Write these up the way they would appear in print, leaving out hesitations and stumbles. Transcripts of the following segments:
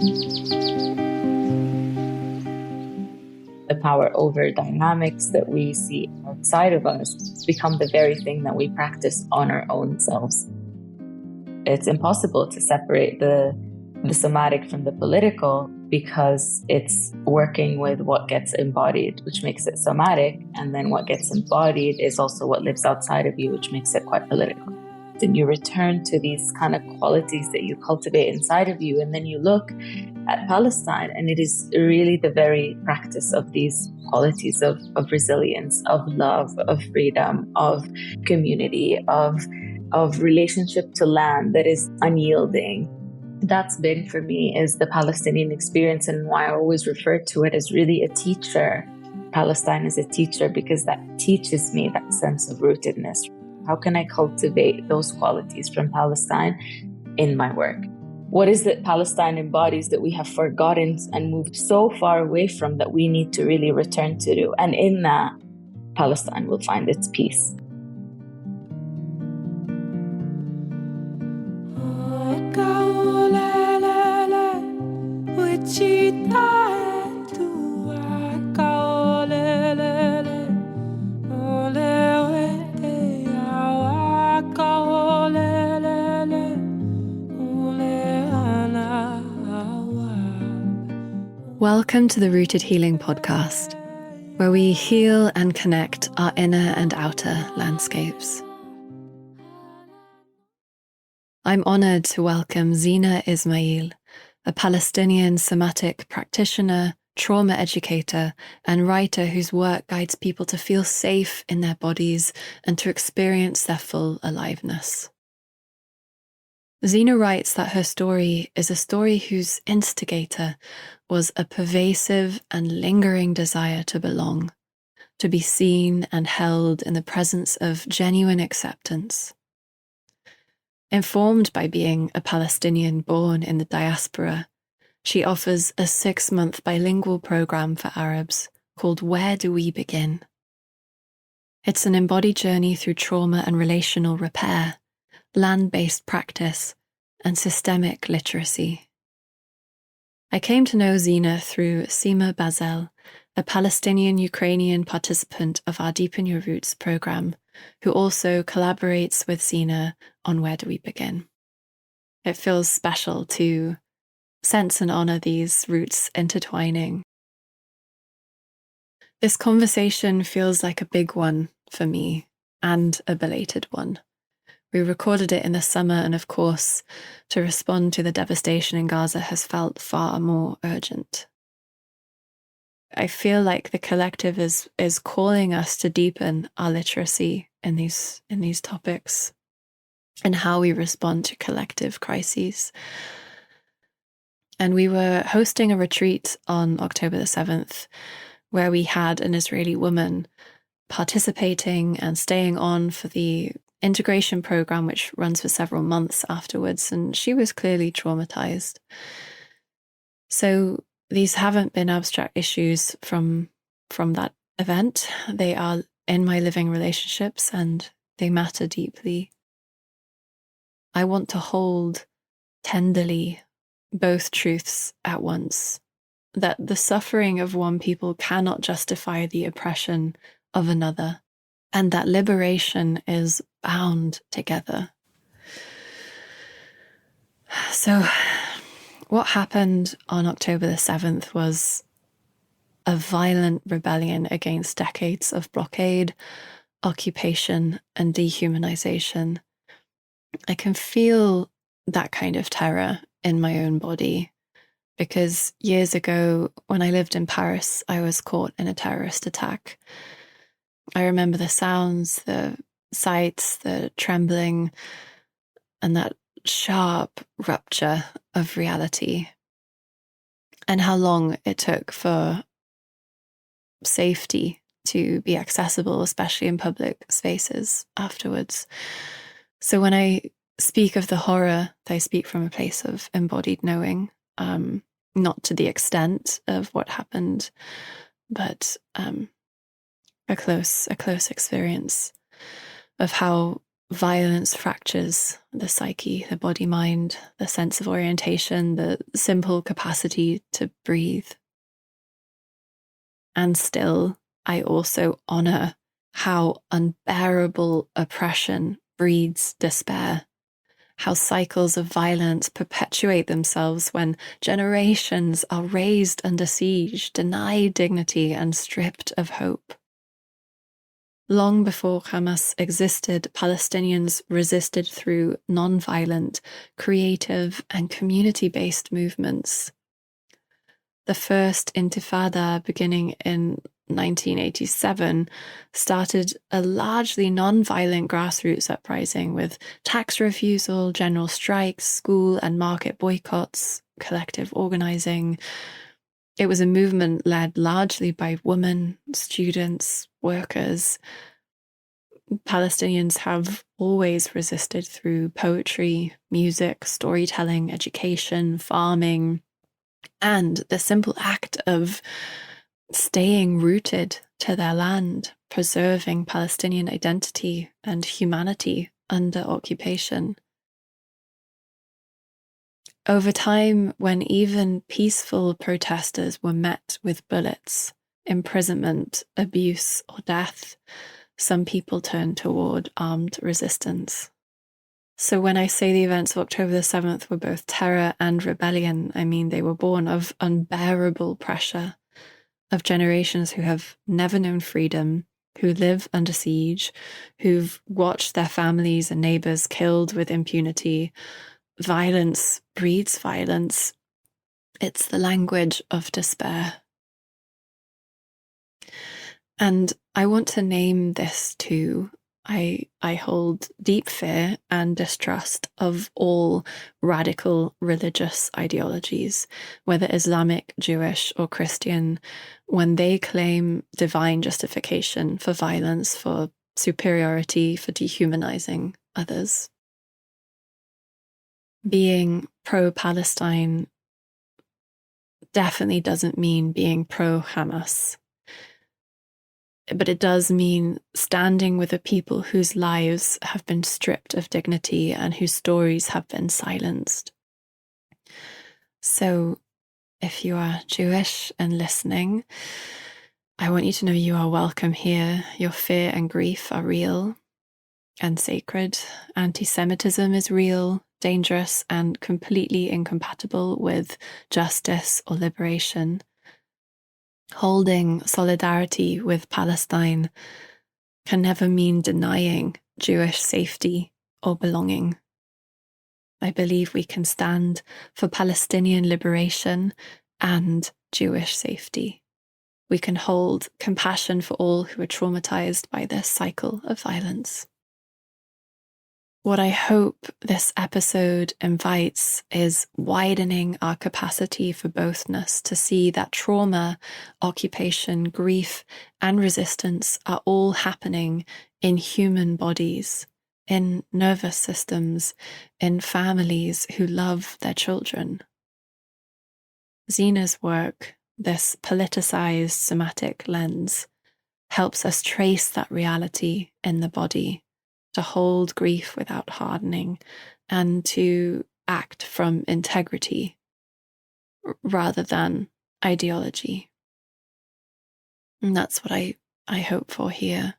The power over dynamics that we see outside of us become the very thing that we practice on our own selves. It's impossible to separate the somatic from the political, because it's working with what gets embodied, which makes it somatic, and then what gets embodied is also what lives outside of you, which makes it quite political. Then you return to these kind of qualities that you cultivate inside of you, and then you look at Palestine, and it is really the very practice of these qualities of resilience, of love, of freedom, of community, of relationship to land that is unyielding. That's been, for me, is the Palestinian experience, and why I always refer to it as really a teacher. Palestine is a teacher because that teaches me that sense of rootedness. How can I cultivate those qualities from Palestine in my work? What is it Palestine embodies that we have forgotten and moved so far away from that we need to really return to? And in that, Palestine will find its peace. Welcome to the Rooted Healing Podcast, where we heal and connect our inner and outer landscapes. I'm honoured to welcome Zeena Ismail, a Palestinian somatic practitioner, trauma educator, and writer whose work guides people to feel safe in their bodies and to experience their full aliveness. Zeena writes that her story is a story whose instigator was a pervasive and lingering desire to belong, to be seen and held in the presence of genuine acceptance. Informed by being a Palestinian born in the diaspora, she offers a 6-month bilingual program for Arabs called Where Do We Begin? It's an embodied journey through trauma and relational repair, land-based practice, and systemic literacy. I came to know Zeena through Sima Bazel, a Palestinian-Ukrainian participant of our Deepen Your Roots program, who also collaborates with Zeena on Where Do We Begin? It feels special to sense and honour these roots intertwining. This conversation feels like a big one for me, and a belated one. We recorded it in the summer, and of course, to respond to the devastation in Gaza has felt far more urgent. I feel like the collective is calling us to deepen our literacy in these topics and how we respond to collective crises. And we were hosting a retreat on October the 7th, where we had an Israeli woman participating and staying on for the integration program, which runs for several months afterwards, and she was clearly traumatized. So these haven't been abstract issues from that event. They are in my living relationships, and they matter deeply. I want to hold tenderly both truths at once, that the suffering of one people cannot justify the oppression of another, and that liberation is bound together. So what happened on October the 7th was a violent rebellion against decades of blockade, occupation, and dehumanization. I can feel that kind of terror in my own body, because years ago, when I lived in Paris, I was caught in a terrorist attack. I remember the sounds, the sights, the trembling, and that sharp rupture of reality, and how long it took for safety to be accessible, especially in public spaces afterwards. So when I speak of the horror, I speak from a place of embodied knowing, not to the extent of what happened, but a close experience of how violence fractures the psyche, the body-mind, the sense of orientation, the simple capacity to breathe. And still, I also honor how unbearable oppression breeds despair, how cycles of violence perpetuate themselves when generations are raised under siege, denied dignity, and stripped of hope. Long before Hamas existed, Palestinians resisted through non-violent, creative, and community-based movements. The first Intifada, beginning in 1987, started a largely non-violent grassroots uprising with tax refusal, general strikes, school and market boycotts, collective organizing. It was a movement led largely by women, students, workers. Palestinians have always resisted through poetry, music, storytelling, education, farming, and the simple act of staying rooted to their land, preserving Palestinian identity and humanity under occupation. Over time, when even peaceful protesters were met with bullets, imprisonment, abuse, or death, some people turned toward armed resistance. So when I say the events of October the 7th were both terror and rebellion, I mean they were born of unbearable pressure, of generations who have never known freedom, who live under siege, who've watched their families and neighbors killed with impunity. Violence breeds violence. It's the language of despair. And I want to name this too. I hold deep fear and distrust of all radical religious ideologies, whether Islamic, Jewish, or Christian, when they claim divine justification for violence, for superiority, for dehumanizing others. Being pro-Palestine definitely doesn't mean being pro-Hamas. But it does mean standing with a people whose lives have been stripped of dignity and whose stories have been silenced. So if you are Jewish and listening, I want you to know you are welcome here. Your fear and grief are real and sacred. Anti-Semitism is real, dangerous, and completely incompatible with justice or liberation. Holding solidarity with Palestine can never mean denying Jewish safety or belonging. I believe we can stand for Palestinian liberation and Jewish safety. We can hold compassion for all who are traumatized by this cycle of violence. What I hope this episode invites is widening our capacity for bothness to see that trauma, occupation, grief, and resistance are all happening in human bodies, in nervous systems, in families who love their children. Zeena's work, this politicized somatic lens, helps us trace that reality in the body, to hold grief without hardening, and to act from integrity rather than ideology. And that's what I hope for here,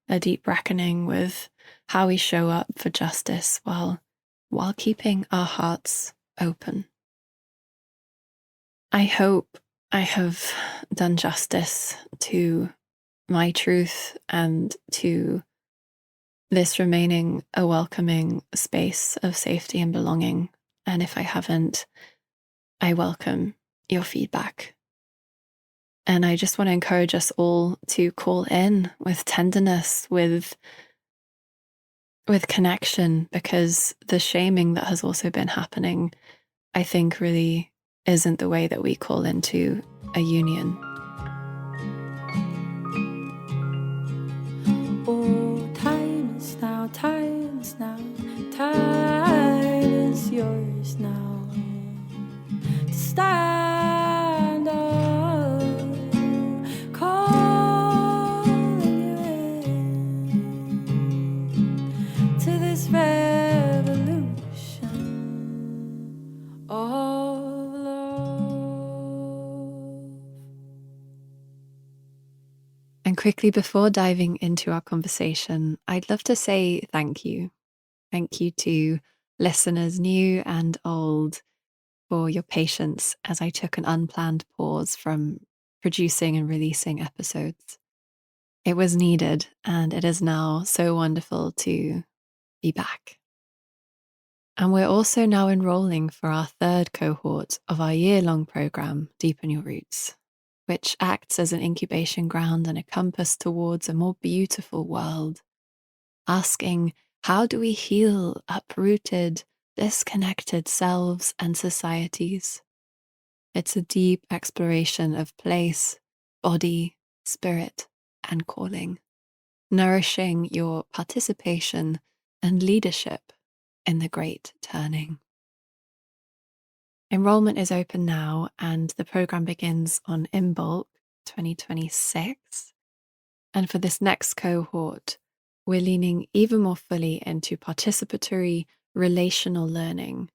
a deep reckoning with how we show up for justice while keeping our hearts open. I hope I have done justice to my truth and to this remaining a welcoming space of safety and belonging. And if I haven't, I welcome your feedback. And I just want to encourage us all to call in with tenderness, with connection, because the shaming that has also been happening, I think, really isn't the way that we call into a union. Time is now, time is yours now to stand up, calling you in, of love. And quickly before diving into our conversation, I'd love to say thank you. Thank you to listeners new and old for your patience as I took an unplanned pause from producing and releasing episodes. It was needed, and it is now so wonderful to be back. And we're also now enrolling for our third cohort of our year-long program, Deepen Your Roots, which acts as an incubation ground and a compass towards a more beautiful world, asking, how do we heal uprooted, disconnected selves and societies? It's a deep exploration of place, body, spirit, and calling, nourishing your participation and leadership in the great turning. Enrollment is open now, and the program begins on Imbolc 2026. And for this next cohort, we're leaning even more fully into participatory relational learning,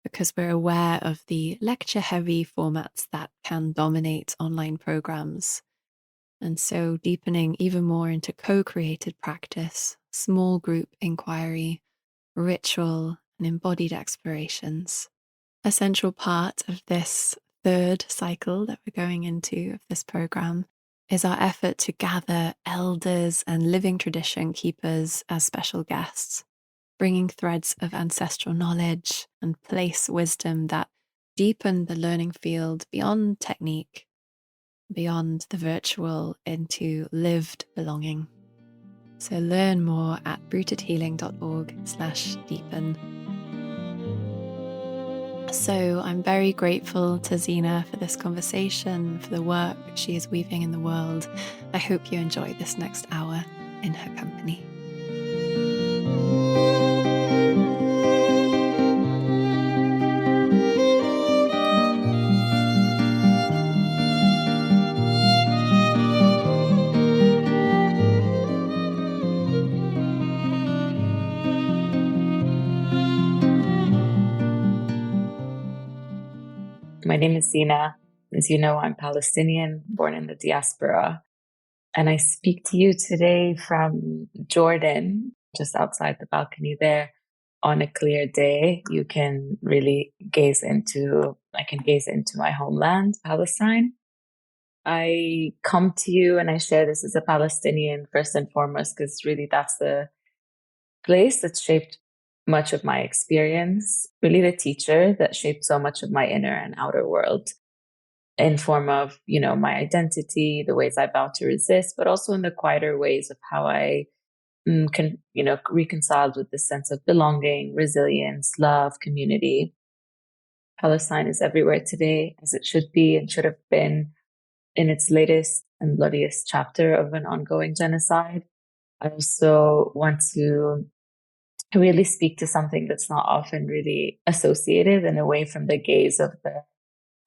because we're aware of the lecture-heavy formats that can dominate online programs. And so deepening even more into co-created practice, small group inquiry, ritual, and embodied explorations. A central part of this third cycle that we're going into of this program is our effort to gather elders and living tradition keepers as special guests, bringing threads of ancestral knowledge and place wisdom that deepen the learning field beyond technique, beyond the virtual, into lived belonging. So learn more at rootedhealing.org/deepen. So I'm very grateful to Zeena for this conversation, for the work she is weaving in the world. I hope you enjoy this next hour in her company. My name is Zeena. As you know, I'm Palestinian, born in the diaspora. And I speak to you today from Jordan, just outside the balcony there. On a clear day, I can gaze into my homeland, Palestine. I come to you and I share this as a Palestinian first and foremost, because really that's the place that shaped much of my experience, really the teacher that shaped so much of my inner and outer world in form of, my identity, the ways I vow to resist, but also in the quieter ways of how I can, reconciled with this sense of belonging, resilience, love, community. Palestine is everywhere today, as it should be and should have been, in its latest and bloodiest chapter of an ongoing genocide. I also want to really speak to something that's not often really associated and away from the gaze of the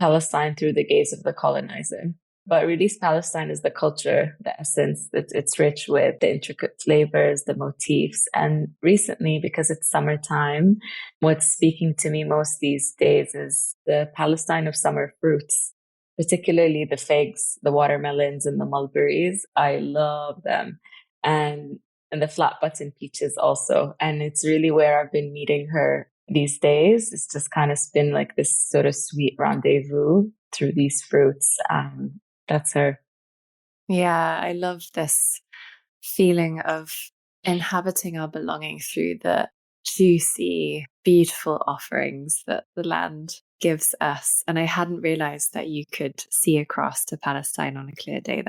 Palestine through the gaze of the colonizer. But really, Palestine is the culture, the essence. It's rich with the intricate flavors, the motifs. And recently, because it's summertime, what's speaking to me most these days is the Palestine of summer fruits, particularly the figs, the watermelons, and the mulberries. I love them. And the flat button peaches also. And it's really where I've been meeting her these days. It's just kind of been like this sort of sweet rendezvous through these fruits. That's her. Yeah, I love this feeling of inhabiting our belonging through the juicy, beautiful offerings that the land gives us. And I hadn't realized that you could see across to Palestine on a clear day.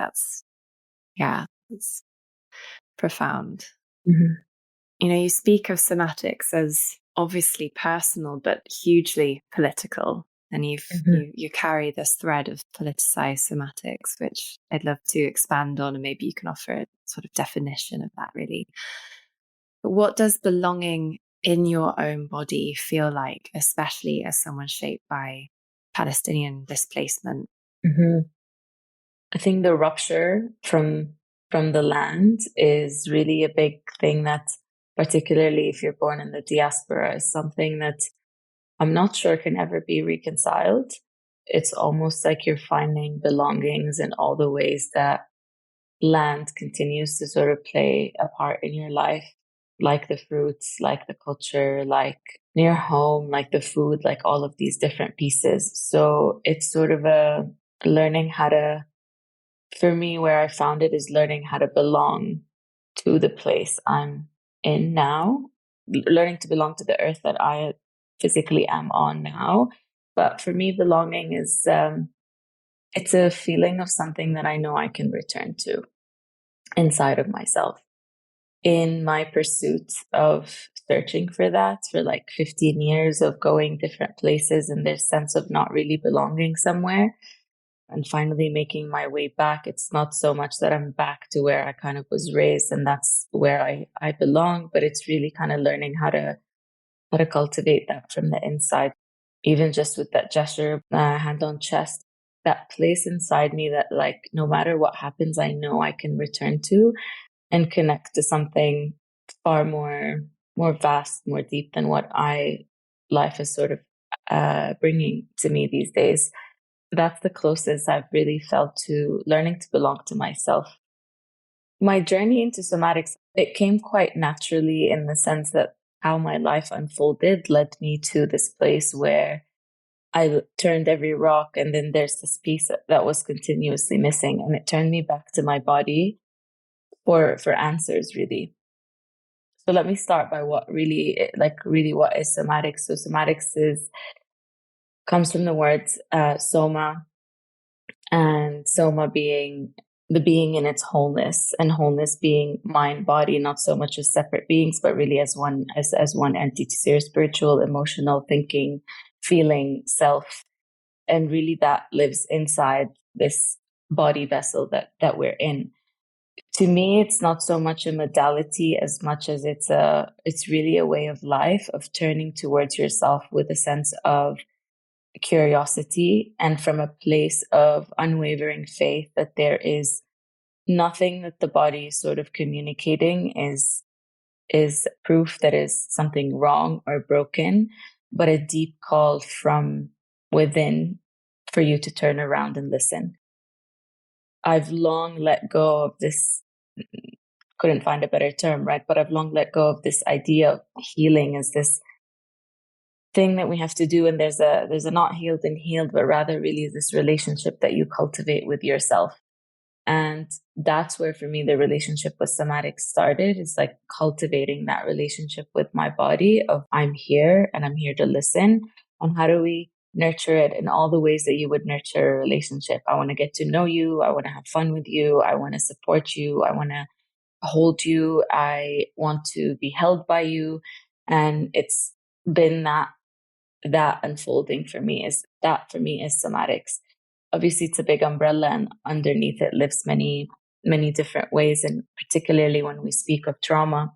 It's profound. Mm-hmm. You speak of somatics as obviously personal, but hugely political. And you carry this thread of politicized somatics, which I'd love to expand on, and maybe you can offer a sort of definition of that, really. But what does belonging in your own body feel like, especially as someone shaped by Palestinian displacement? Mm-hmm. I think the rupture from the land is really a big thing that, particularly if you're born in the diaspora, is something that I'm not sure can ever be reconciled. It's almost like you're finding belongings in all the ways that land continues to sort of play a part in your life, like the fruits, like the culture, like near home, like the food, like all of these different pieces. So it's sort of a learning how to, for me, where I found it is learning how to belong to the place I'm in now, learning to belong to the earth that I physically am on now. But for me, belonging is, it's a feeling of something that I know I can return to inside of myself. In my pursuit of searching for that for like 15 years of going different places and this sense of not really belonging somewhere and finally making my way back, it's not so much that I'm back to where I kind of was raised and that's where I belong, but it's really kind of learning how to cultivate that from the inside. Even just with that gesture, hand on chest, that place inside me that like no matter what happens, I know I can return to and connect to something far more vast, more deep than what life is sort of bringing to me these days. That's the closest I've really felt to learning to belong to myself. My journey into somatics, it came quite naturally in the sense that how my life unfolded led me to this place where I turned every rock and then there's this piece that was continuously missing and it turned me back to my body for answers really. So let me start by what really what is somatics. So somatics comes from the words soma, and soma being the being in its wholeness, and wholeness being mind, body, not so much as separate beings, but really as one entity, so your spiritual, emotional, thinking, feeling self, and really that lives inside this body vessel that we're in. To me, it's not so much a modality as much as it's really a way of life, of turning towards yourself with a sense of curiosity and from a place of unwavering faith that there is nothing that the body is sort of communicating is proof that is something wrong or broken, but a deep call from within for you to turn around and listen. I've long let go of this, couldn't find a better term, right? But I've long let go of this idea of healing as this thing that we have to do. And there's a not healed and healed, but rather really this relationship that you cultivate with yourself. And that's where, for me, the relationship with somatics started. It's like cultivating that relationship with my body of I'm here and I'm here to listen. And how do we nurture it in all the ways that you would nurture a relationship? I want to get to know you. I want to have fun with you. I want to support you. I want to hold you. I want to be held by you. And it's been that unfolding for me is somatics. Obviously, it's a big umbrella, and underneath it lives many, many different ways. And particularly when we speak of trauma,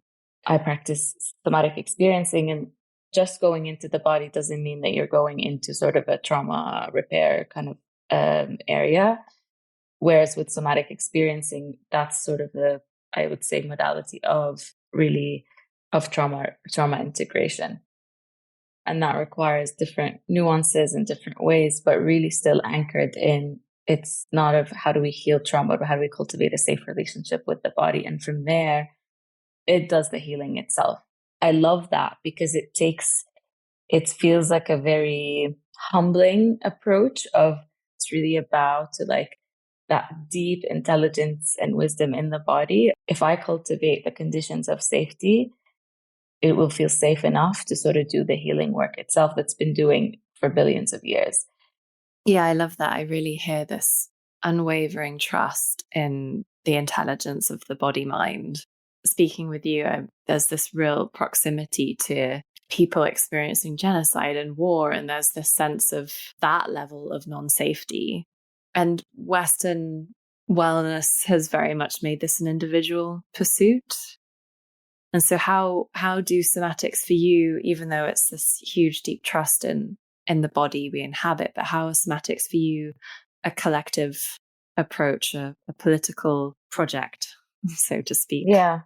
I practice somatic experiencing, and just going into the body doesn't mean that you're going into sort of a trauma repair kind of area. Whereas with somatic experiencing, that's sort of I would say, modality of trauma integration. And that requires different nuances and different ways, but really still anchored in it's not of how do we heal trauma, but how do we cultivate a safe relationship with the body. And from there, it does the healing itself. I love that because it feels like a very humbling approach of it's really about to like that deep intelligence and wisdom in the body. If I cultivate the conditions of safety, it will feel safe enough to sort of do the healing work itself that's been doing for billions of years. Yeah, I love that. I really hear this unwavering trust in the intelligence of the body mind. Speaking with you, there's this real proximity to people experiencing genocide and war, and there's this sense of that level of non-safety. And Western wellness has very much made this an individual pursuit. And so how do somatics for you, even though it's this huge, deep trust in the body we inhabit, but how is somatics for you a collective approach, a political project, so to speak? Yeah,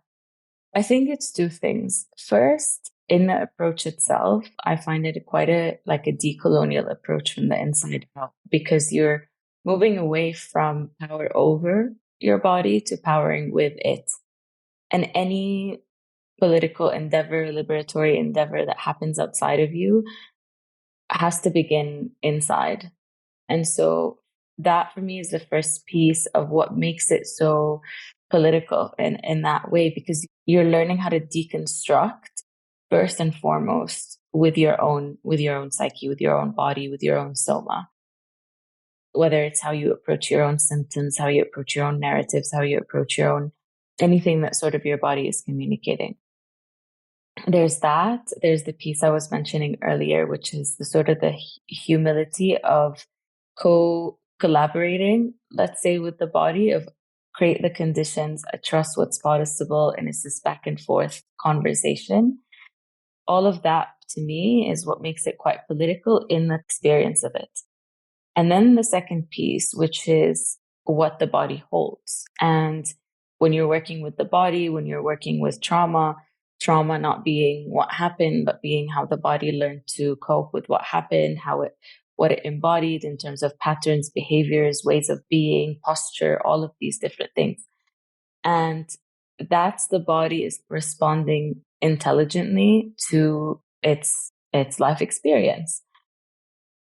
I think it's two things. First, in the approach itself, I find it quite a decolonial approach from the inside out, because you're moving away from power over your body to powering with it. And any political endeavor, liberatory endeavor that happens outside of you has to begin inside. And so that for me is the first piece of what makes it so political in that way, because you're learning how to deconstruct first and foremost with your own psyche, with your own body, with your own soma. Whether it's how you approach your own symptoms, how you approach your own narratives, how you approach your own anything that sort of your body is communicating. There's that. There's the piece I was mentioning earlier, which is the sort of the humility of collaborating, let's say, with the body, of create the conditions, I trust what's possible, and it's this back and forth conversation. All of that to me is what makes it quite political in the experience of it. And then the second piece, which is what the body holds. And when you're working with the body, when you're working with trauma not being what happened, but being how the body learned to cope with what happened, what it embodied in terms of patterns, behaviors, ways of being, posture, all of these different things. And that's the body is responding intelligently to its life experience.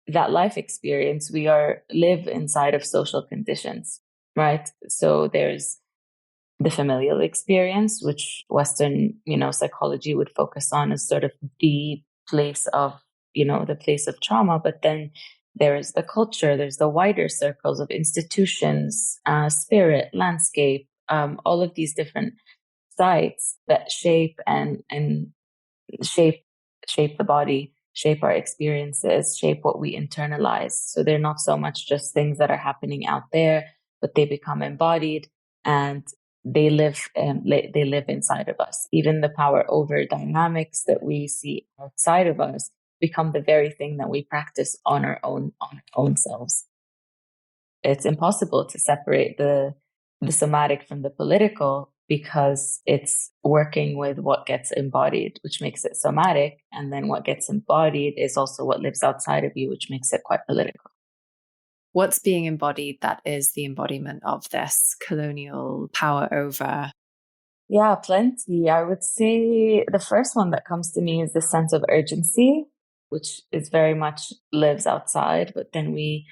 That life experience, we live inside of social conditions, right? So there's the familial experience, which Western, psychology would focus on as sort of the place of trauma. But then there's the culture, there's the wider circles of institutions, spirit, landscape, all of these different sites that shape and shape the body, shape our experiences, shape what we internalize. So they're not so much just things that are happening out there, but they become embodied and they live inside of us. Even the power over dynamics that we see outside of us become the very thing that we practice on our own selves. It's impossible to separate the somatic from the political, because it's working with what gets embodied, which makes it somatic. And then what gets embodied is also what lives outside of you, which makes it quite political. What's being embodied that is the embodiment of this colonial power over? Yeah, plenty. I would say the first one that comes to me is the sense of urgency, which is very much lives outside, but then we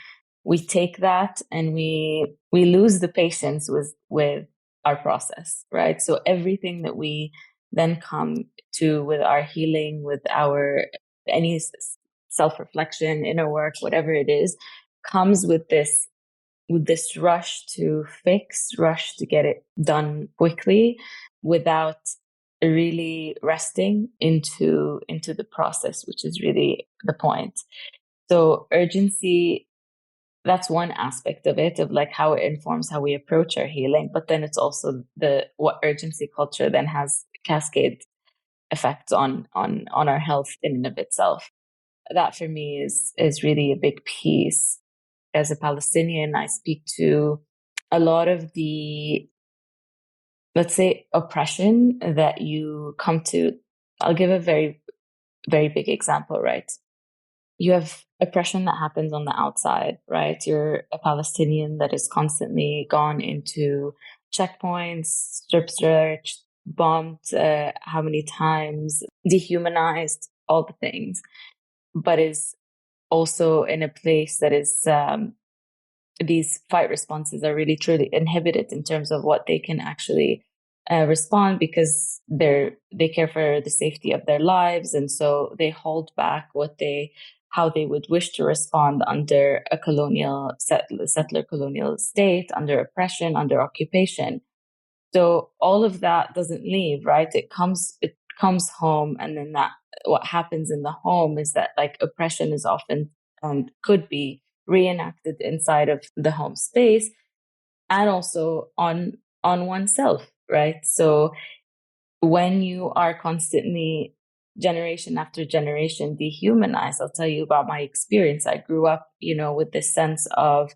take that and we lose the patience with our process, right? So everything that we then come to with our healing, with our any self-reflection, inner work, whatever it is, comes with this rush to fix, rush to get it done quickly, without really resting into the process, which is really the point. So urgency, that's one aspect of it, of like how it informs how we approach our healing. But then it's also what urgency culture then has cascade effects on our health in and of itself. That for me is really a big piece. As a Palestinian, I speak to a lot of the, let's say, oppression that you come to. I'll give a very, very big example, right? You have oppression that happens on the outside, right? You're a Palestinian that is constantly gone into checkpoints, strip searched, bombed, how many times, dehumanized, all the things, but is also in a place that is, these fight responses are really truly inhibited in terms of what they can actually respond, because they care for the safety of their lives, and so they hold back how they would wish to respond under a colonial settler colonial state, under oppression, under occupation. So all of that doesn't leave, right? It comes home, and then what happens in the home is that like oppression is often and could be reenacted inside of the home space, and also on oneself, right? So when you are constantly, generation after generation, dehumanized, I'll tell you about my experience. I grew up, with this sense of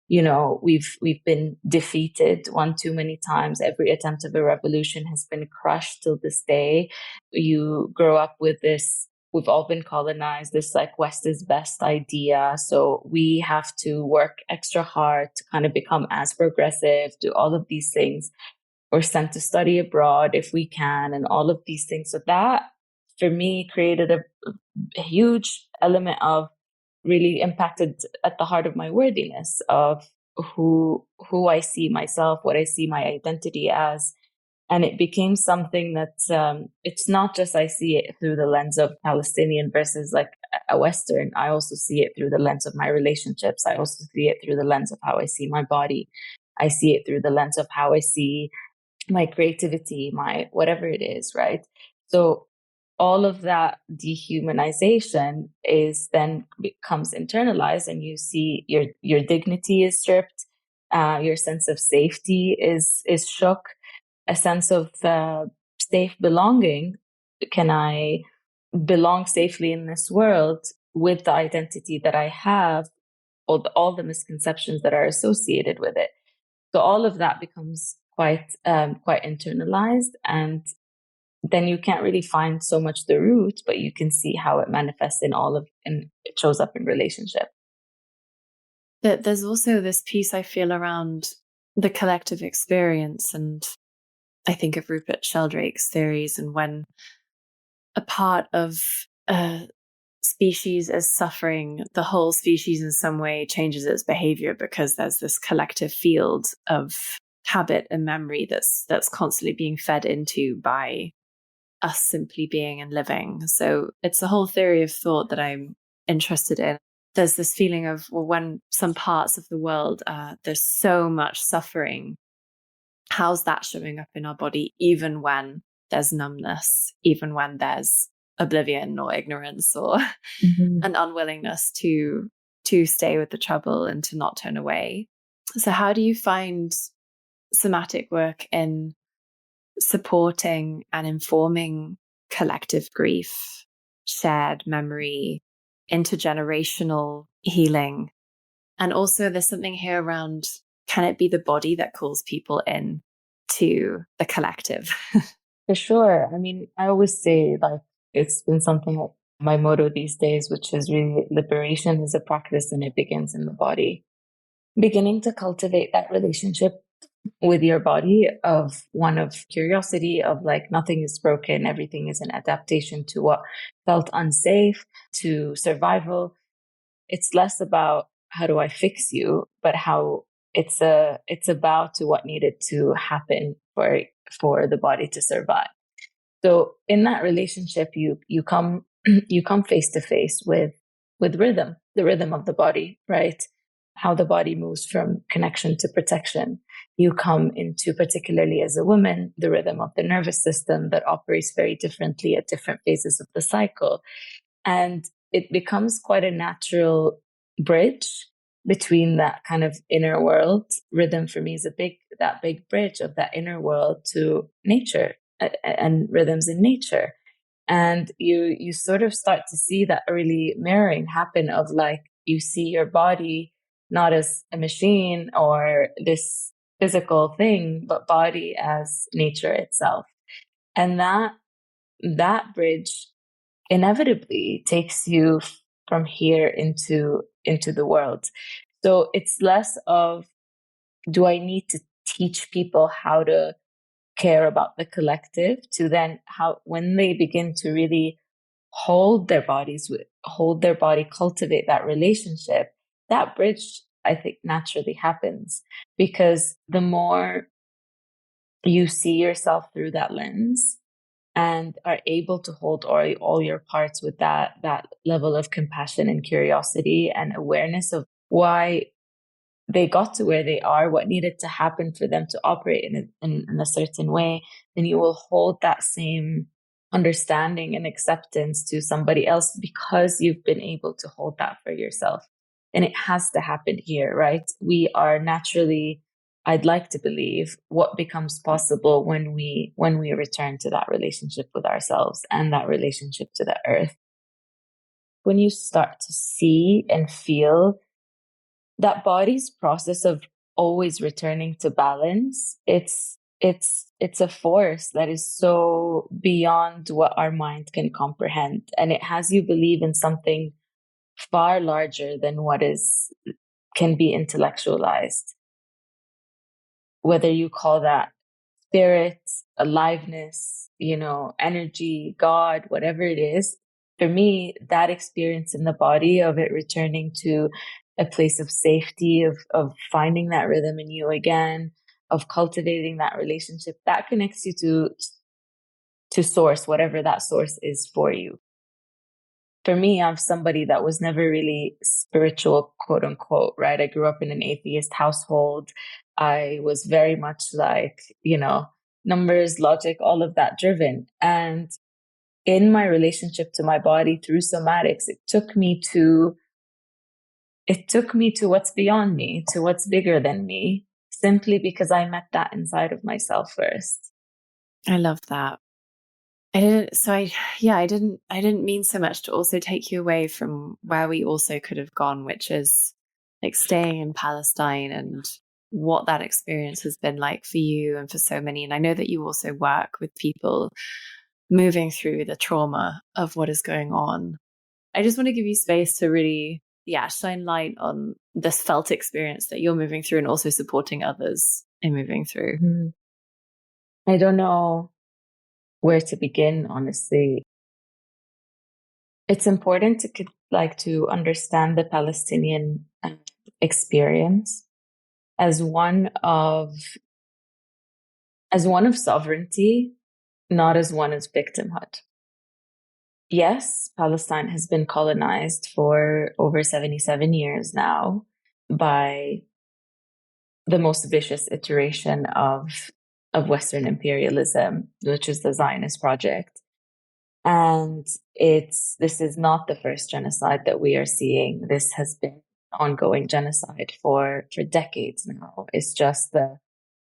we've been defeated one too many times. Every attempt of a revolution has been crushed till this day. You grow up with this, we've all been colonized, this like West is best idea. So we have to work extra hard to kind of become as progressive, do all of these things. We're sent to study abroad if we can, and all of these things. So that for me created a huge element of really impacted at the heart of my worthiness of who I see myself, what I see my identity as. And it became something that it's not just I see it through the lens of Palestinian versus like a Western. I also see it through the lens of my relationships. I also see it through the lens of how I see my body. I see it through the lens of how I see my creativity, my whatever it is, right? So all of that dehumanization is then becomes internalized, and you see your dignity is stripped, your sense of safety is shook, a sense of safe belonging. Can I belong safely in this world with the identity that I have, or all the misconceptions that are associated with it? So all of that becomes quite internalized, and then you can't really find so much the root, but you can see how it manifests and it shows up in relationship. There's also this piece I feel around the collective experience, and I think of Rupert Sheldrake's theories, and when a part of a species is suffering, the whole species in some way changes its behavior because there's this collective field of habit and memory that's constantly being fed into by us simply being and living. So it's a whole theory of thought that I'm interested in. There's this feeling of, well, when some parts of the world, there's so much suffering, how's that showing up in our body, even when there's numbness, even when there's oblivion or ignorance or an unwillingness to stay with the trouble and to not turn away. So how do you find somatic work in supporting and informing collective grief, shared memory, intergenerational healing? And also there's something here around, can it be the body that calls people in to the collective? For sure. I mean, I always say, like, it's been something, my motto these days, which is really liberation is a practice and it begins in the body. Beginning to cultivate that relationship with your body of one of curiosity, of like nothing is broken, everything is an adaptation to what felt unsafe, to survival. It's less about how do I fix you, but how it's about to what needed to happen for the body to survive. So in that relationship, you come face to face with rhythm, the rhythm of the body, right? How the body moves from connection to protection. You come into, particularly as a woman, the rhythm of the nervous system that operates very differently at different phases of the cycle. And it becomes quite a natural bridge between that kind of inner world. Rhythm for me is that big bridge of that inner world to nature and rhythms in nature. And you sort of start to see that really mirroring happen of like, you see your body not as a machine or this physical thing, but body as nature itself. And that bridge inevitably takes you from here into the world. So it's less of, do I need to teach people how to care about the collective, to then how, when they begin to really hold their body, cultivate that relationship, that bridge, I think, naturally happens, because the more you see yourself through that lens and are able to hold all your parts with that level of compassion and curiosity and awareness of why they got to where they are, what needed to happen for them to operate in a certain way, then you will hold that same understanding and acceptance to somebody else, because you've been able to hold that for yourself. And it has to happen here, right? We are naturally, I'd like to believe, what becomes possible when we return to that relationship with ourselves and that relationship to the earth. When you start to see and feel that body's process of always returning to balance, it's a force that is so beyond what our mind can comprehend, and it has you believe in something far larger than what is can be intellectualized. Whether you call that spirit, aliveness, energy, God, whatever it is, for me, that experience in the body of it returning to a place of safety, of finding that rhythm in you again, of cultivating that relationship, that connects you to source, whatever that source is for you. For me, I'm somebody that was never really spiritual, quote unquote, right? I grew up in an atheist household. I was very much like, numbers, logic, all of that driven. And in my relationship to my body through somatics, it took me to what's beyond me, to what's bigger than me, simply because I met that inside of myself first. I love that. I didn't mean so much to also take you away from where we also could have gone, which is like staying in Palestine and what that experience has been like for you and for so many. And I know that you also work with people moving through the trauma of what is going on. I just want to give you space to really, shine light on this felt experience that you're moving through and also supporting others in moving through. Mm-hmm. I don't know where to begin, honestly. It's important to understand the Palestinian experience as one of sovereignty, not as one of victimhood. Yes, Palestine has been colonized for over 77 years now by the most vicious iteration of Western imperialism, which is the Zionist project. And this is not the first genocide that we are seeing. This has been ongoing genocide for decades now. It's just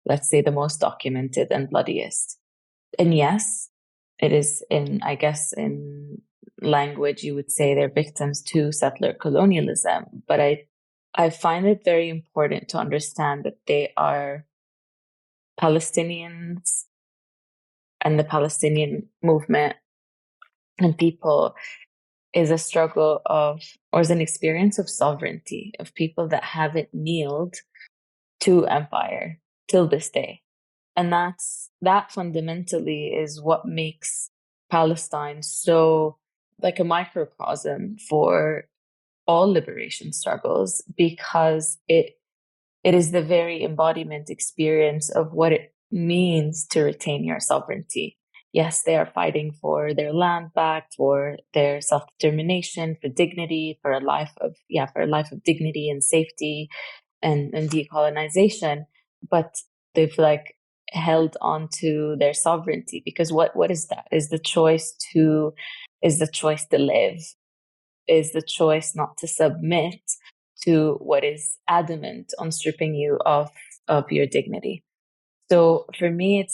let's say, the most documented and bloodiest. And yes, it is in language, you would say they're victims to settler colonialism. But I find it very important to understand that they are Palestinians, and the Palestinian movement and people is a struggle or is an experience of sovereignty, of people that haven't kneeled to empire till this day. And that fundamentally is what makes Palestine so like a microcosm for all liberation struggles, because it is the very embodiment experience of what it means to retain your sovereignty. Yes, they are fighting for their land back, for their self-determination, for dignity, for a life of dignity and safety and decolonization. But they've held on to their sovereignty, because what is that? Is the choice to live, is the choice not to submit to what is adamant on stripping you of your dignity. So for me,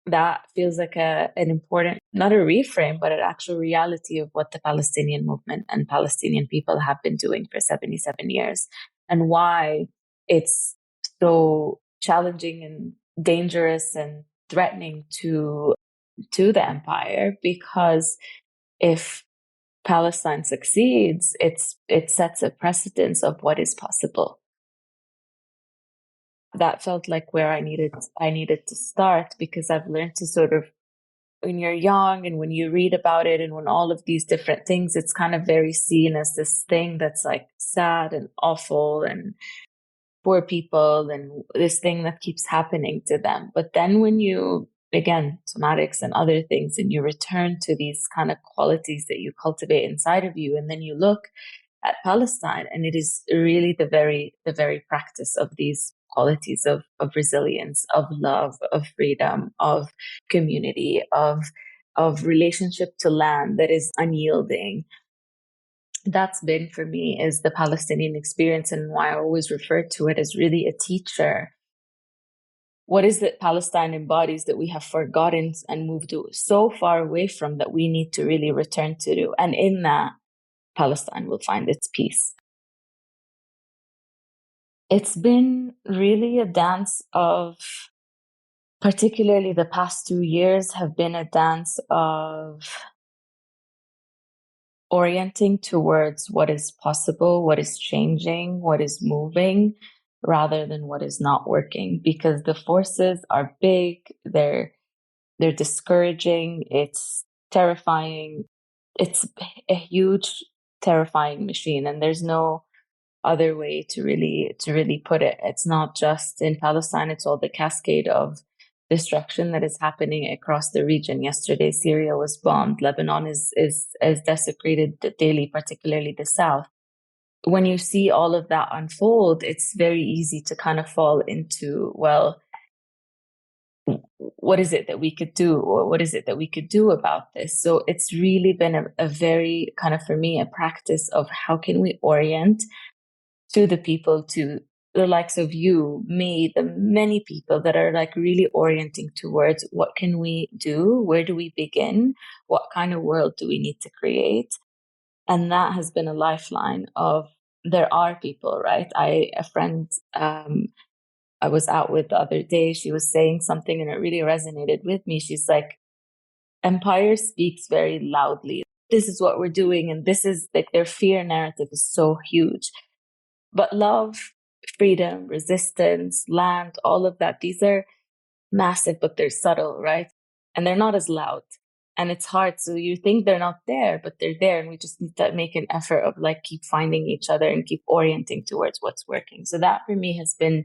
that feels like an important, not a reframe, but an actual reality of what the Palestinian movement and Palestinian people have been doing for 77 years, and why it's so challenging and dangerous and threatening to the empire. Because if Palestine succeeds, it sets a precedence of what is possible. That felt like where I needed to start, because I've learned to sort of, when you're young and when you read about it and when all of these different things, it's kind of very seen as this thing that's like sad and awful and poor people and this thing that keeps happening to them. But then when you, again, somatics and other things, and you return to these kind of qualities that you cultivate inside of you, and then you look at Palestine, and it is really the very practice of these qualities of resilience, of love, of freedom, of community, of relationship to land that is unyielding. That's been for me is the Palestinian experience, and why I always refer to it as really a teacher. What is it Palestine embodies that we have forgotten and moved so far away from, that we need to really return to? And in that, Palestine will find its peace. It's been really a dance of, particularly the past 2 years have been a dance of orienting towards what is possible, what is changing, what is moving, rather than what is not working, because the forces are big, they're discouraging, it's terrifying, it's a huge terrifying machine, and there's no other way to really put it. It's not just in Palestine, it's all the cascade of destruction that is happening across the region. Yesterday, Syria was bombed. Lebanon is desecrated daily, particularly the south. When you see all of that unfold, it's very easy to kind of fall into, well, what is it that we could do, or what is it that we could do about this? So it's really been a very kind of, for me, a practice of how can we orient to the people, to the likes of you, me, the many people that are like really orienting towards what can we do? Where do we begin? What kind of world do we need to create? And that has been a lifeline of, there are people, right? A friend, I was out with the other day, she was saying something and it really resonated with me. She's like, empire speaks very loudly. This is what we're doing. And this is like, their fear narrative is so huge. But love, freedom, resistance, land, all of that, these are massive, but they're subtle, right? And they're not as loud. And it's hard. So you think they're not there, but they're there. And we just need to make an effort of like keep finding each other and keep orienting towards what's working. So that for me has been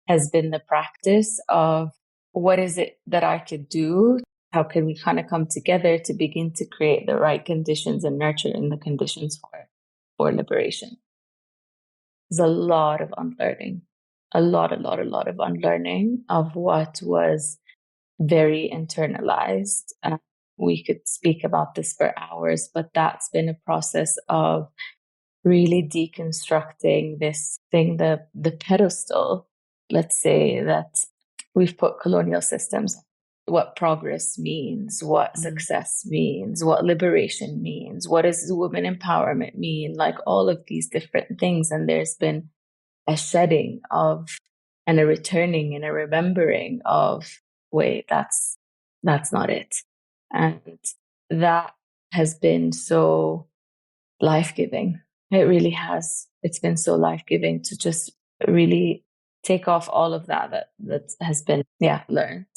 the practice of, what is it that I could do? How can we kind of come together to begin to create the right conditions and nurture in the conditions for liberation? There's a lot of unlearning, a lot of unlearning of what was very internalized. We could speak about this for hours, but that's been a process of really deconstructing this thing, the pedestal, let's say, that we've put colonial systems, what progress means, what success means, what liberation means, what does women empowerment mean, like all of these different things. And there's been a shedding of, and a returning and a remembering of, wait, that's not it. And that has been so life-giving. It really has. It's been so life-giving to just really take off all of that has been, learned.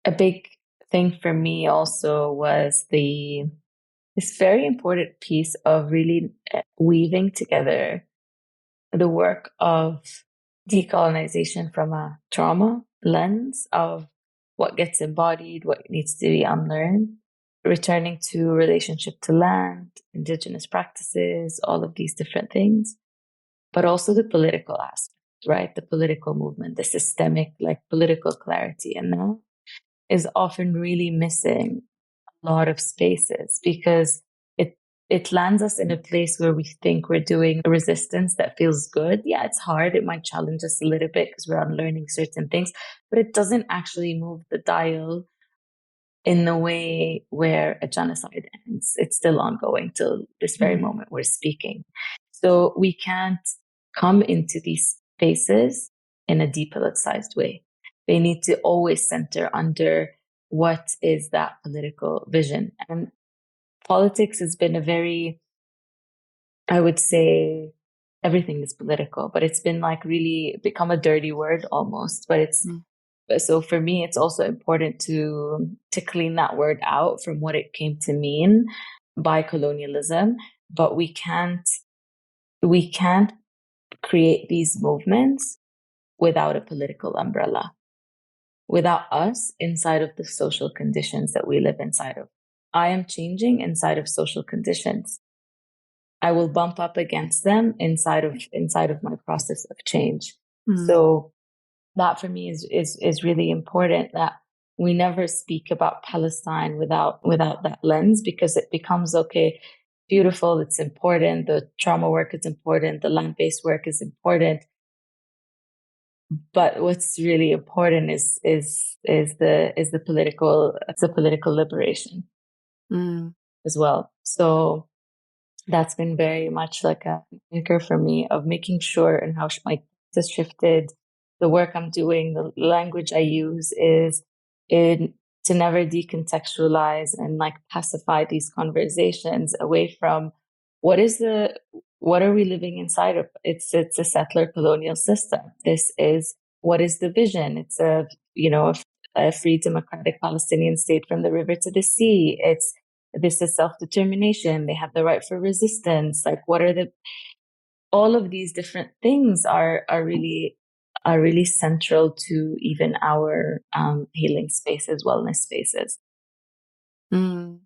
A big thing for me also was this very important piece of really weaving together the work of decolonization from a trauma lens of what gets embodied, what needs to be unlearned, returning to relationship to land, indigenous practices, all of these different things, but also the political aspect, right? The political movement, the systemic, like political clarity. And that is often really missing a lot of spaces, because it lands us in a place where we think we're doing a resistance that feels good. Yeah, it's hard. It might challenge us a little bit because we're unlearning certain things, but it doesn't actually move the dial in the way where a genocide ends. It's still ongoing till this very moment we're speaking. So we can't come into these spaces in a depoliticized way. They need to always center under what is that political vision. And politics has been a very, I would say, everything is political, but it's been like really become a dirty word almost. But it's so for me, it's also important to clean that word out from what it came to mean by colonialism. But we can't create these movements without a political umbrella, without us inside of the social conditions that we live inside of. I am changing inside of social conditions. I will bump up against them inside of my process of change. So that for me is really important, that we never speak about Palestine without that lens, because it becomes, okay, beautiful, it's important, the trauma work is important, the land-based work is important. But what's really important is the political liberation as well. So that's been very much like an anchor for me of making sure, and how my has shifted. The work I'm doing, the language I use is to never decontextualize and like pacify these conversations away from what are we living inside of? It's a settler colonial system. This is what is the vision? It's a free democratic Palestinian state from the river to the sea. This is self-determination. They have the right for resistance. Like all of these different things are really central to even our healing spaces, wellness spaces. Mm.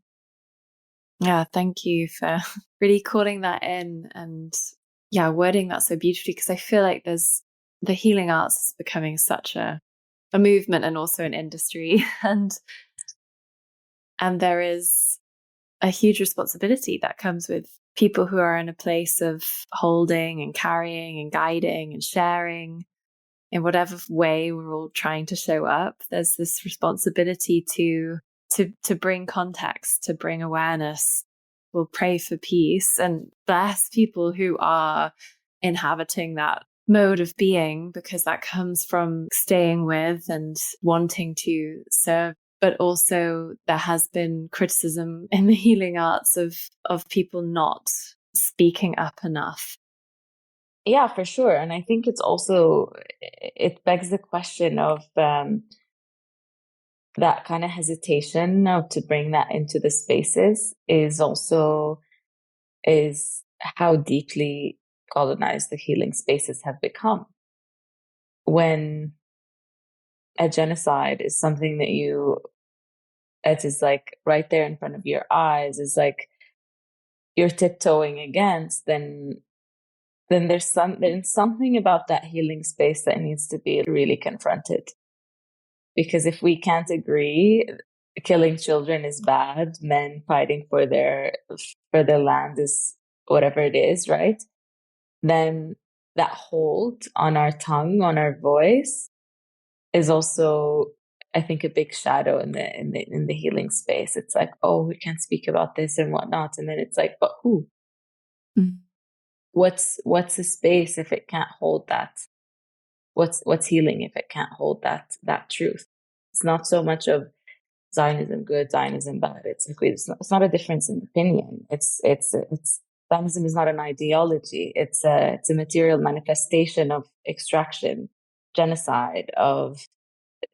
Yeah, thank you for really calling that in and wording that so beautifully, because I feel like the healing arts is becoming such a movement and also an industry, and there is a huge responsibility that comes with people who are in a place of holding and carrying and guiding and sharing in whatever way we're all trying to show up. There's this responsibility to bring context, to bring awareness. We'll pray for peace and bless people who are inhabiting that mode of being, because that comes from staying with and wanting to serve. But also there has been criticism in the healing arts of people not speaking up enough. Yeah, for sure. And I think it begs the question of that kind of hesitation now to bring that into the spaces is how deeply colonized the healing spaces have become. When a genocide is something that is like right there in front of your eyes, is like you're tiptoeing against, then there's something about that healing space that needs to be really confronted. Because if we can't agree, killing children is bad, men fighting for their land is whatever it is, right? Then that hold on our tongue, on our voice, is also, I think, a big shadow in the healing space. It's like, oh, we can't speak about this and whatnot, and then it's like, but who? Mm. What's a space if it can't hold that? What's healing if it can't hold that truth? It's not so much of Zionism good, Zionism bad. It's not a difference in opinion. It's Zionism is not an ideology. It's a material manifestation of extraction, genocide, of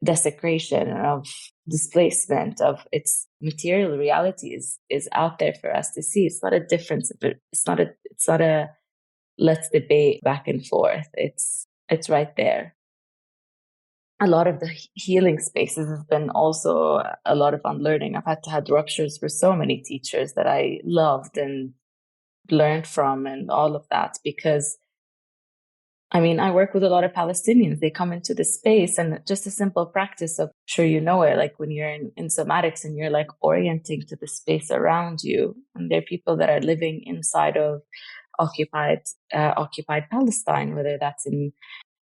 desecration, of displacement, of its material reality is out there for us to see. It's not a difference. It's not a let's debate back and forth. It's right there. A lot of the healing spaces has been also a lot of unlearning. I've had ruptures for so many teachers that I loved and learned from and all of that, because I mean, I work with a lot of Palestinians. They come into the space, and just a simple practice of, sure, you know it, like when you're in Somatics and you're like orienting to the space around you, and there are people that are living inside of occupied Palestine, whether that's in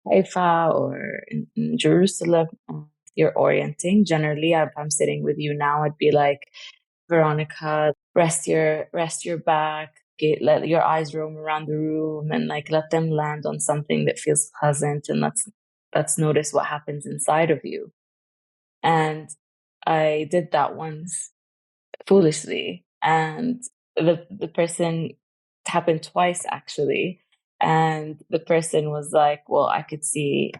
Haifa or in Jerusalem. You're orienting. Generally, if I'm sitting with you now, I'd be like, Veronica, rest your back, let your eyes roam around the room, and like let them land on something that feels pleasant, and let's notice what happens inside of you. And I did that once foolishly, and the person, it happened twice actually, and the person was like, well, I could see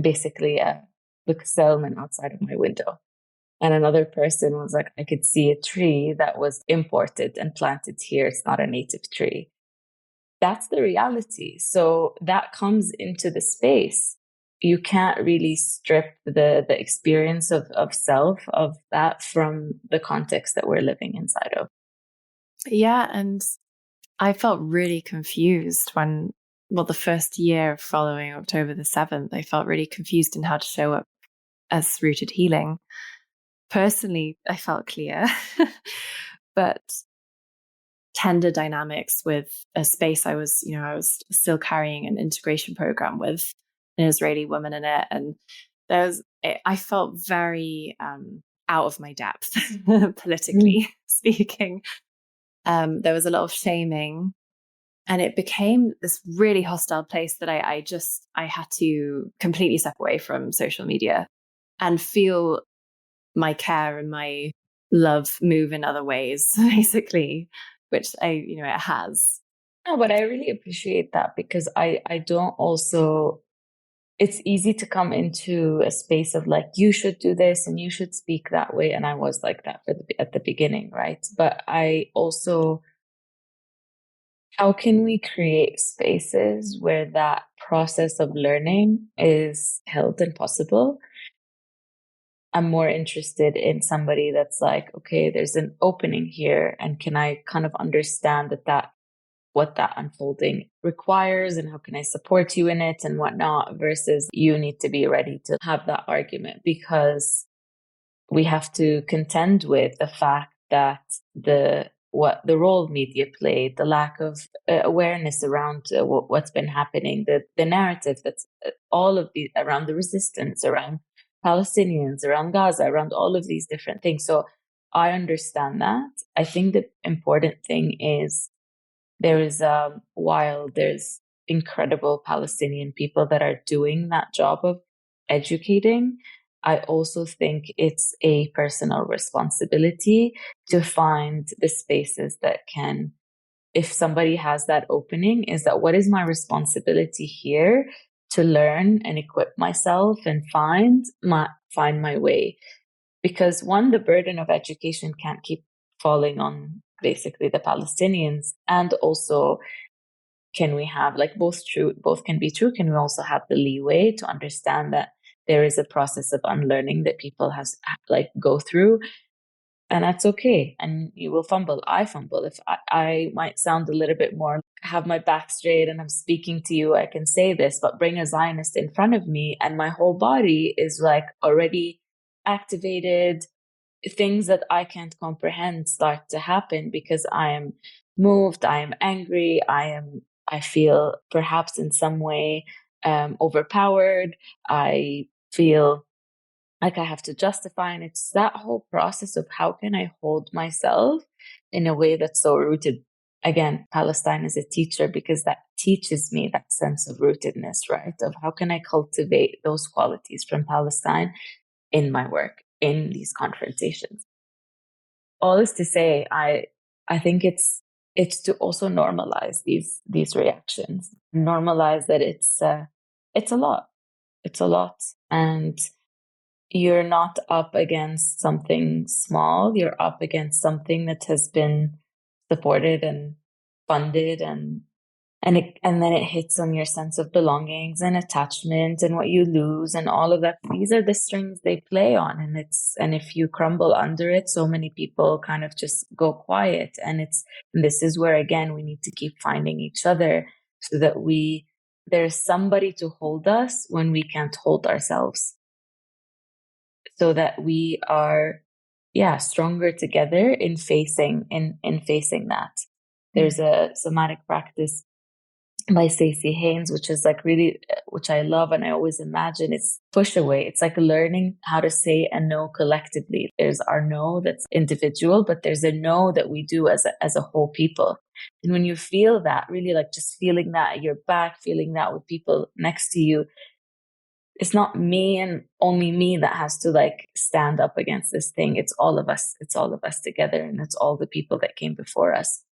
basically the settlement outside of my window. And another person was like, I could see a tree that was imported and planted here. It's not a native tree. That's the reality. So that comes into the space. You can't really strip the experience of self, of that, from the context that we're living inside of. Yeah. And I felt really confused the first year following October the 7th, I felt really confused in how to show up as rooted healing. Personally, I felt clear, but tender dynamics with a space I was still carrying an integration program with an Israeli woman in it. And I felt very out of my depth, politically speaking. There was a lot of shaming And it became this really hostile place that I had to completely step away from social media and feel my care and my love move in other ways, basically, which it has. No, but I really appreciate that, because I don't also, it's easy to come into a space of like, you should do this and you should speak that way. And I was like that at the beginning, right? But I also, how can we create spaces where that process of learning is held and possible? I'm more interested in somebody that's like, okay, there's an opening here, and can I kind of understand that what that unfolding requires, and how can I support you in it and whatnot, versus you need to be ready to have that argument, because we have to contend with the fact that the role media played, the lack of awareness around what's been happening, the narrative that's all of the around the resistance, around Palestinians, around Gaza, around all of these different things. So I understand that. I think the important thing is there's incredible Palestinian people that are doing that job of educating. I also think it's a personal responsibility to find the spaces that can, if somebody has that opening, is that what is my responsibility here to learn and equip myself and find my way? Because one, the burden of education can't keep falling on basically the Palestinians, and also, can we have like both can be true? Can we also have the leeway to understand that there is a process of unlearning that people go through, and that's okay. And you will fumble. I fumble. If I might sound a little bit more, have my back straight and I'm speaking to you, I can say this, but bring a Zionist in front of me and my whole body is like already activated. Things that I can't comprehend start to happen because I am moved, I am angry, I feel perhaps in some way overpowered. I feel like I have to justify, and it's that whole process of how can I hold myself in a way that's so rooted. Again, Palestine is a teacher, because that teaches me that sense of rootedness, right? Of how can I cultivate those qualities from Palestine in my work, in these confrontations. All is to say, I think it's to also normalize these reactions, normalize that it's a lot. It's a lot, and you're not up against something small. You're up against something that has been supported and funded, and then it hits on your sense of belongings and attachment and what you lose and all of that. These are the strings they play on, and if you crumble under it, so many people kind of just go quiet. And this is where, again, we need to keep finding each other, so that there's somebody to hold us when we can't hold ourselves, so that we are stronger together in facing that. There's a somatic practice by Stacey Haynes, which is like really, which I love, and I always imagine it's push away. It's like learning how to say a no collectively. There's our no that's individual, but there's a no that we do as a whole people. And when you feel that, really like just feeling that at your back, feeling that with people next to you, it's not me and only me that has to like stand up against this thing. It's all of us. It's all of us together, and it's all the people that came before us.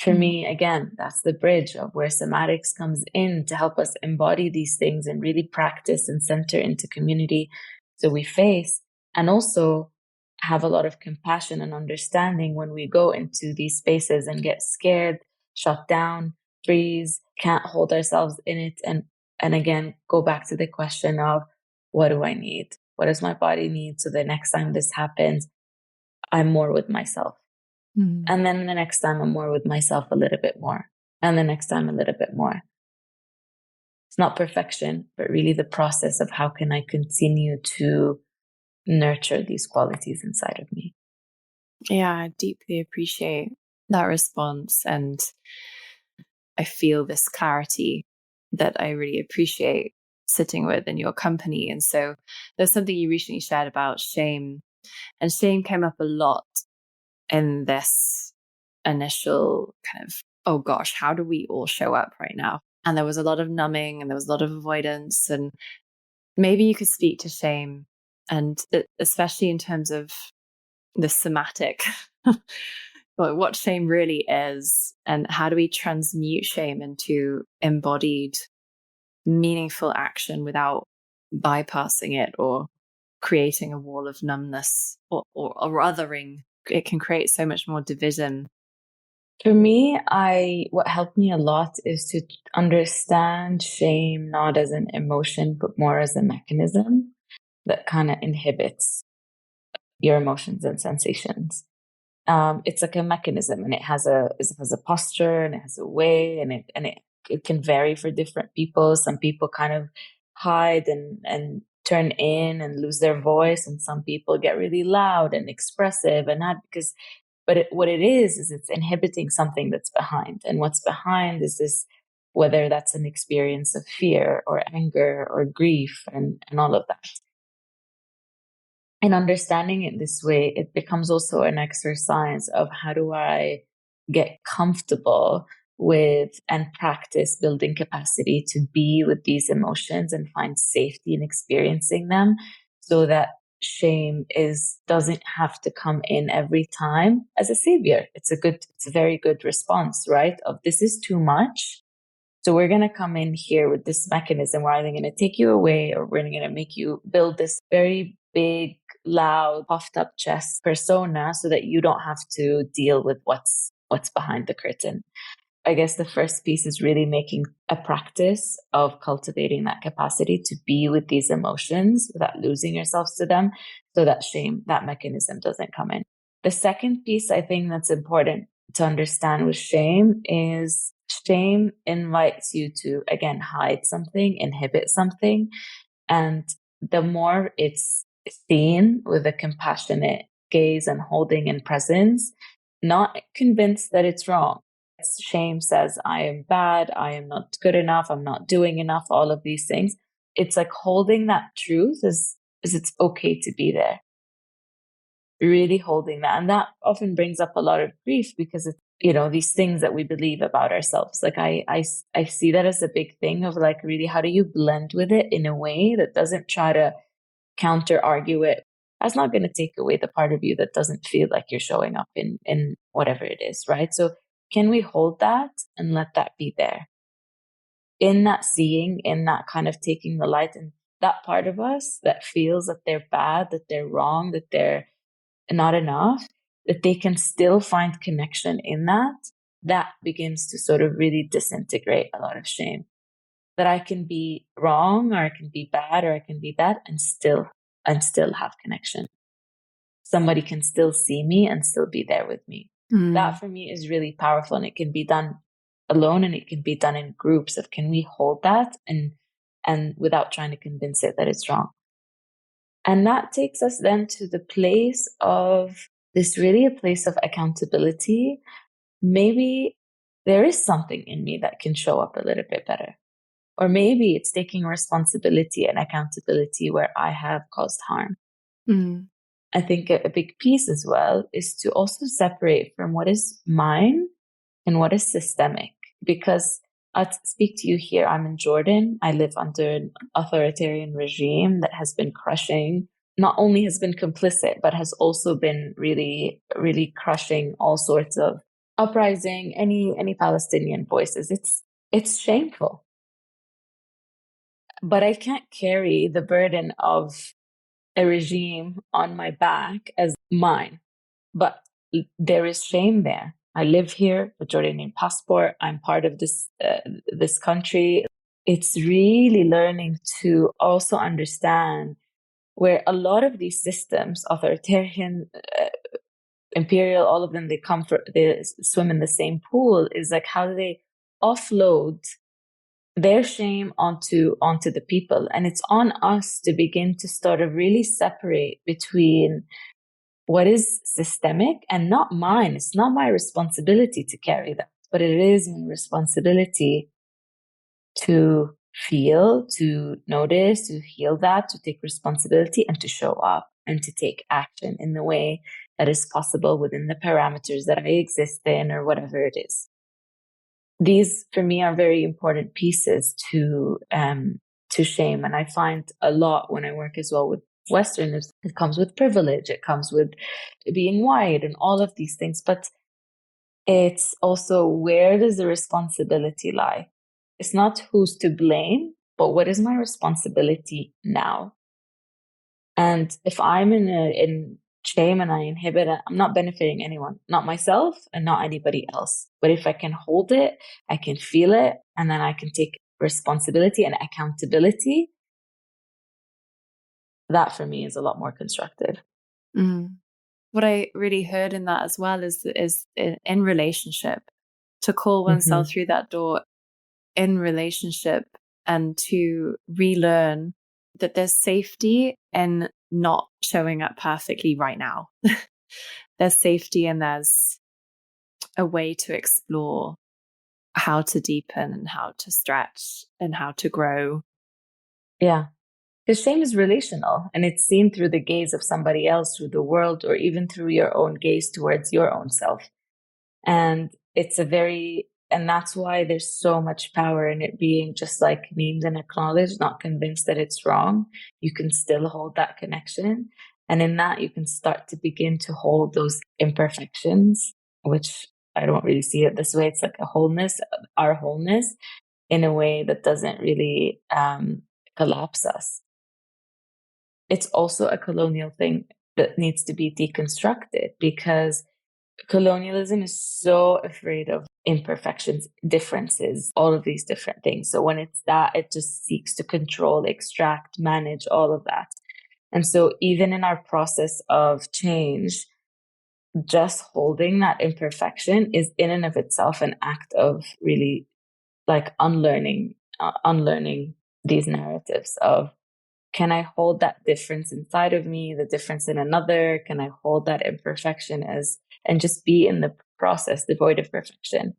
For me, again, that's the bridge of where Somatics comes in to help us embody these things and really practice and center into community. So we face, and also have a lot of compassion and understanding when we go into these spaces and get scared, shut down, freeze, can't hold ourselves in it. And again, go back to the question of, what do I need? What does my body need? So the next time this happens, I'm more with myself. And then the next time I'm more with myself a little bit more. And the next time a little bit more. It's not perfection, but really the process of how can I continue to nurture these qualities inside of me. Yeah, I deeply appreciate that response. And I feel this clarity that I really appreciate sitting with in your company. And so there's something you recently shared about shame. And shame came up a lot in this initial kind of oh gosh, how do we all show up right now? And there was a lot of numbing and there was a lot of avoidance. And maybe you could speak to shame, and especially in terms of the somatic, what shame really is, and how do we transmute shame into embodied, meaningful action without bypassing it or creating a wall of numbness or othering. It can create so much more division. For me, what helped me a lot is to understand shame not as an emotion, but more as a mechanism that kind of inhibits your emotions and sensations. It's like a mechanism, and it has a posture, and it has a way, and it can vary for different people. Some people kind of hide and turn in and lose their voice, and some people get really loud and expressive, and not because, but what it is it's inhibiting something that's behind, and what's behind is this, whether that's an experience of fear or anger or grief and all of that. And understanding it this way, it becomes also an exercise of how do I get comfortable with and practice building capacity to be with these emotions and find safety in experiencing them, so that shame doesn't have to come in every time as a savior. It's a very good response, right? Of this is too much. So we're going to come in here with this mechanism. We're either going to take you away, or we're going to make you build this very big, loud, puffed up chest persona so that you don't have to deal with what's behind the curtain. I guess the first piece is really making a practice of cultivating that capacity to be with these emotions without losing yourselves to them, so that shame, that mechanism doesn't come in. The second piece I think that's important to understand with shame is shame invites you to, again, hide something, inhibit something. And the more it's seen with a compassionate gaze and holding and presence, not convinced that it's wrong. Shame says, I am bad, I am not good enough, I'm not doing enough, all of these things. It's like holding that truth is it's okay to be there. Really holding that. And that often brings up a lot of grief, because it's, these things that we believe about ourselves. Like I see that as a big thing of like, really, how do you blend with it in a way that doesn't try to counter argue it? That's not going to take away the part of you that doesn't feel like you're showing up in whatever it is, right? So can we hold that and let that be there? In that seeing, in that kind of taking the light, and that part of us that feels that they're bad, that they're wrong, that they're not enough, that they can still find connection in that begins to sort of really disintegrate a lot of shame. That I can be wrong, or I can be bad, or I can be that, and still have connection. Somebody can still see me and still be there with me. That for me is really powerful, and it can be done alone, and it can be done in groups. Of can we hold that and without trying to convince it that it's wrong. And that takes us then to the place of this, really a place of accountability. Maybe there is something in me that can show up a little bit better. Or maybe it's taking responsibility and accountability where I have caused harm. I think a big piece as well is to also separate from what is mine and what is systemic. Because I'll speak to you here. I'm in Jordan. I live under an authoritarian regime that has been crushing, not only has been complicit, but has also been really, really crushing all sorts of uprising, any Palestinian voices. It's shameful. But I can't carry the burden of a regime on my back as mine. But there is shame there. I live here, a Jordanian passport. I'm part of this country. It's really learning to also understand where a lot of these systems, authoritarian, imperial, all of them, they swim in the same pool. Is like how do they offload their shame onto the people. And it's on us to begin to sort of really separate between what is systemic and not mine. It's not my responsibility to carry that, but it is my responsibility to feel, to notice, to heal that, to take responsibility, and to show up and to take action in the way that is possible within the parameters that I exist in, or whatever it is. these for me are very important pieces to shame. And I find a lot when I work as well with Westerners, it comes with privilege, it comes with being white and all of these things. But it's also, where does the responsibility lie? It's not who's to blame, but what is my responsibility now? And if I'm in shame and I inhibit it, I'm not benefiting anyone, not myself and not anybody else. But if I can hold it, I can feel it, and then I can take responsibility and accountability, that for me is a lot more constructive. Mm. What I really heard in that as well is in relationship, to call oneself through that door in relationship, and to relearn that there's safety in not showing up perfectly right now. There's safety and there's a way to explore how to deepen and how to stretch and how to grow. Yeah. Because shame is relational, and it's seen through the gaze of somebody else, through the world, or even through your own gaze towards your own self. And and that's why there's so much power in it being just like named and acknowledged, not convinced that it's wrong. You can still hold that connection. And in that, you can start to begin to hold those imperfections, which I don't really see it this way. It's like our wholeness, in a way that doesn't really collapse us. It's also a colonial thing that needs to be deconstructed, because colonialism is so afraid of imperfections, differences, all of these different things. So when it's that, it just seeks to control, extract, manage all of that. And so even in our process of change, just holding that imperfection is in and of itself an act of really like unlearning these narratives of, can I hold that difference inside of me, the difference in another? Can I hold that imperfection and just be in the process, devoid of perfection?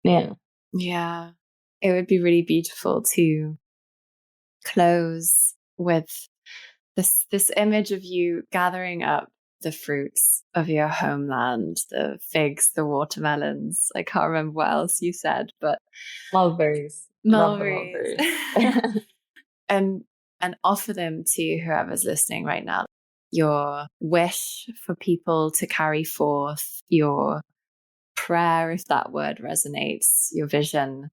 Yeah. Yeah. It would be really beautiful to close with this image of you gathering up the fruits of your homeland, the figs, the watermelons. I can't remember what else you said, but mulberries. Love the mulberries. and offer them to whoever's listening right now. Your wish for people to carry forth, your prayer, if that word resonates, your vision.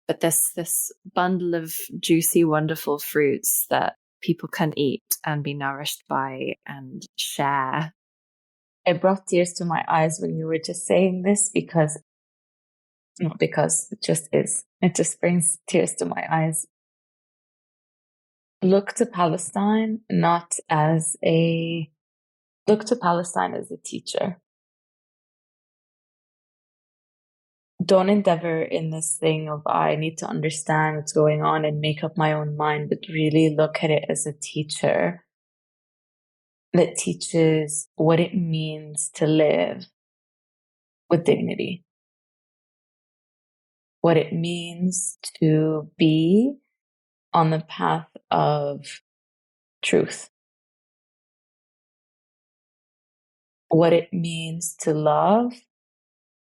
But this bundle of juicy, wonderful fruits that people can eat and be nourished by and share. It brought tears to my eyes when you were just saying this, not because it just is. It just brings tears to my eyes. Look to Palestine as a teacher. Don't endeavor in this thing of, I need to understand what's going on and make up my own mind, but really look at it as a teacher that teaches what it means to live with dignity, what it means to be on the path of truth, what it means to love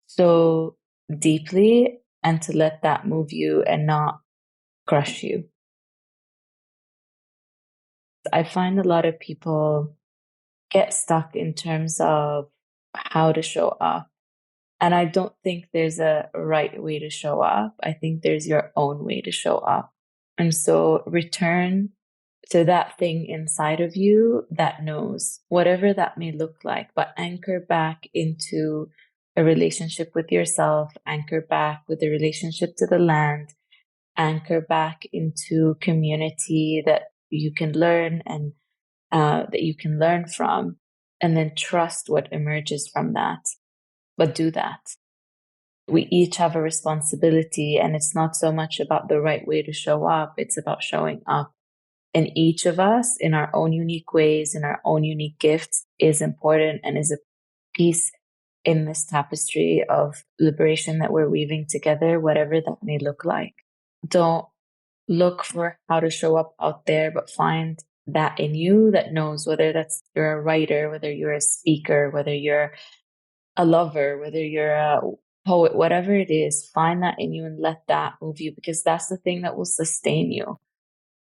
so deeply and to let that move you and not crush you. I find a lot of people get stuck in terms of how to show up. And I don't think there's a right way to show up. I think there's your own way to show up. And so return to that thing inside of you that knows, whatever that may look like, but anchor back into a relationship with yourself, anchor back with a relationship to the land, anchor back into community that you can learn and that you can learn from, and then trust what emerges from that. But do that. We each have a responsibility, and it's not so much about the right way to show up. It's about showing up. And each of us, in our own unique ways, in our own unique gifts, is important and is a piece in this tapestry of liberation that we're weaving together, whatever that may look like. Don't look for how to show up out there, but find that in you that knows, whether that's you're a writer, whether you're a speaker, whether you're a lover, whether you're poet, whatever it is, find that in you and let that move you, because that's the thing that will sustain you.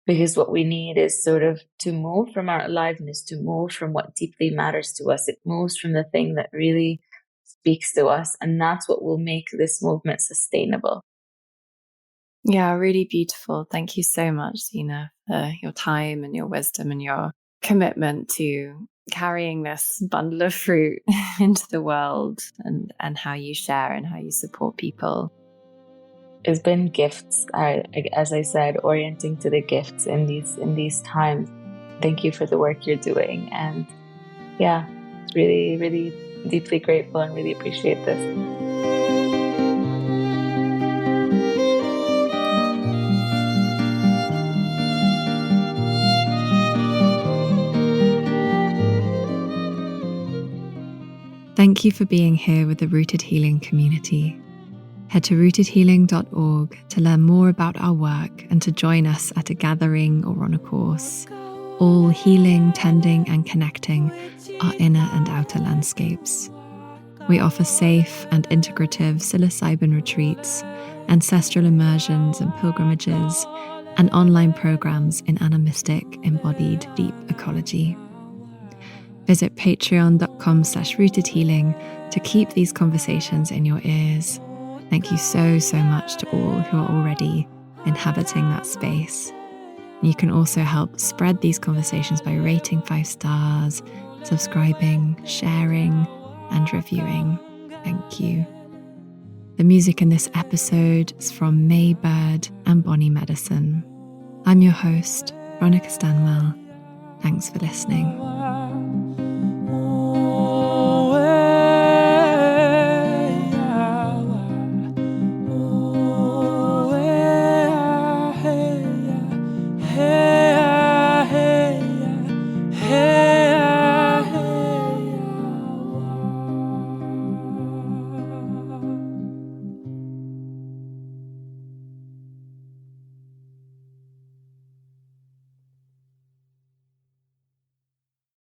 Because what we need is sort of to move from our aliveness, to move from what deeply matters to us. It moves from the thing that really speaks to us. And that's what will make this movement sustainable. Yeah, really beautiful. Thank you so much, Zeena, for your time and your wisdom and your commitment to carrying this bundle of fruit into the world, and how you share and how you support people. It's been gifts. As I said, orienting to the gifts in these times. Thank you for the work you're doing. And yeah, really, really deeply grateful and really appreciate this. Thank you for being here with the Rooted Healing community. Head to rootedhealing.org to learn more about our work and to join us at a gathering or on a course. All healing, tending, and connecting our inner and outer landscapes. We offer safe and integrative psilocybin retreats, ancestral immersions and pilgrimages, and online programs in animistic, embodied deep ecology. Visit patreon.com/rootedhealing to keep these conversations in your ears. Thank you so much to all who are already inhabiting that space. You can also help spread these conversations by rating 5 stars, subscribing, sharing, and reviewing. Thank you. The music in this episode is from May Bird and Bonnie Medicine. I'm your host, Veronica Stanwell. Thanks for listening.